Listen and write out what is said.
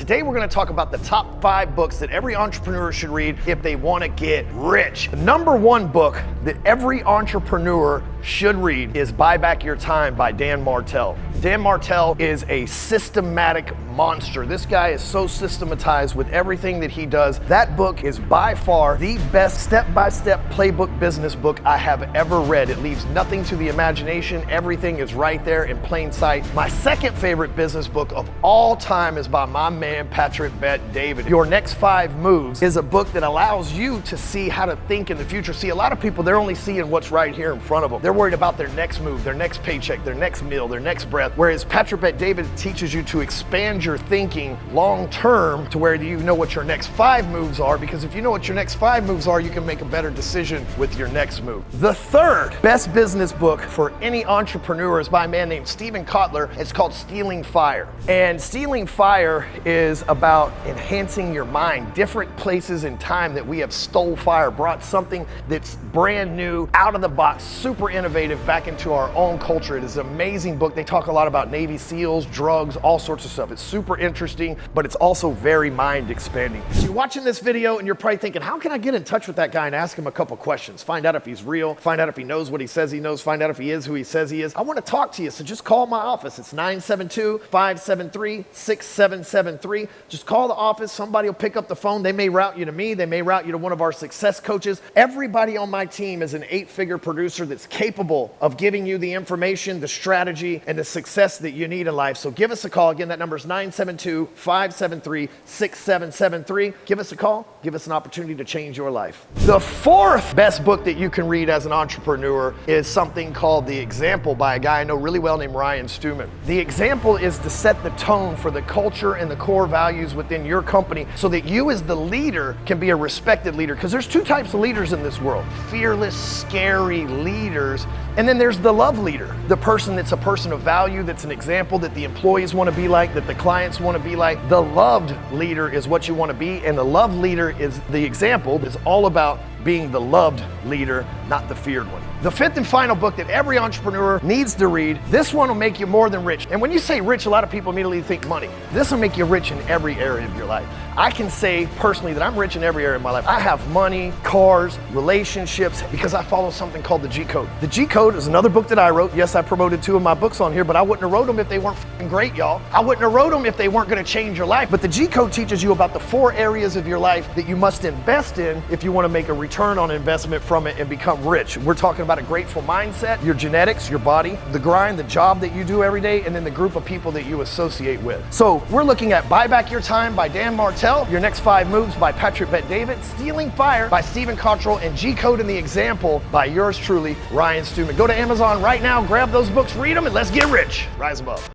Today we're going to talk about the top 5 books that every entrepreneur should read if they want to get rich. The number 1 book that every entrepreneur should read is Buy Back Your Time by Dan Martell. Dan Martell is a systematic monster. This guy is so systematized with everything that he does. That book is by far the best step-by-step playbook business book I have ever read. It leaves nothing to the imagination. Everything is right there in plain sight. My second favorite business book of all time is by my man, Patrick Bet-David. Your Next 5 Moves is a book that allows you to see how to think in the future. See, a lot of people, they're only seeing what's right here in front of them. They're worried about their next move, their next paycheck, their next meal, their next breath. Whereas Patrick Bet-David teaches you to expand your thinking long term to where you know what your next 5 moves are, because if you know what your next 5 moves are, you can make a better decision with your next move. The third best business book for any entrepreneur is by a man named Stephen Kotler. It's called Stealing Fire. And Stealing Fire is about enhancing your mind. Different places in time that we have stole fire, brought something that's brand new, out of the box, super innovative back into our own culture. It is an amazing book. They talk a lot about Navy SEALs, drugs, all sorts of stuff. It's super interesting, but it's also very mind expanding. So you're watching this video and you're probably thinking, how can I get in touch with that guy and ask him a couple questions? Find out if he's real, find out if he knows what he says he knows, find out if he is who he says he is. I want to talk to you, so just call my office. It's 972-573-6773. Just call the office. Somebody will pick up the phone. They may route you to me. They may route you to one of our success coaches. Everybody on my team is an 8-figure producer that's capable of giving you the information, the strategy, and the success that you need in life. So give us a call. Again, that number is 972-573-6773. Give us a call. Give us an opportunity to change your life. The fourth best book that you can read as an entrepreneur is something called The Example by a guy I know really well named Ryan Stewman. The Example is to set the tone for the culture and the core values within your company so that you as the leader can be a respected leader. Because there's 2 types of leaders in this world: fearless, scary leaders, and then there's the love leader, the person that's a person of value, that's an example that the employees want to be like, that the clients want to be like. The loved leader is what you want to be, and the love leader is the example. It's all about being the loved leader, not the feared one. The 5th and final book that every entrepreneur needs to read, this one will make you more than rich. And when you say rich, a lot of people immediately think money. This will make you rich in every area of your life. I can say personally that I'm rich in every area of my life. I have money, cars, relationships, because I follow something called the G Code. The G Code is another book that I wrote. Yes, I promoted 2 of my books on here, but I wouldn't have wrote them if they weren't great, y'all. I wouldn't have wrote them if they weren't going to change your life. But the G Code teaches you about the 4 areas of your life that you must invest in if you want to make a return on investment from it and become rich. We're talking about a grateful mindset, your genetics, your body, the grind, the job that you do every day, and then the group of people that you associate with. So we're looking at Buy Back Your Time by Dan Martell, Your Next 5 Moves by Patrick Bet-David, Stealing Fire by Stephen Kotler, and G Code and The Example by yours truly, Ryan Stewman. Go to Amazon right now, grab those books, read them, and let's get rich. Rise above.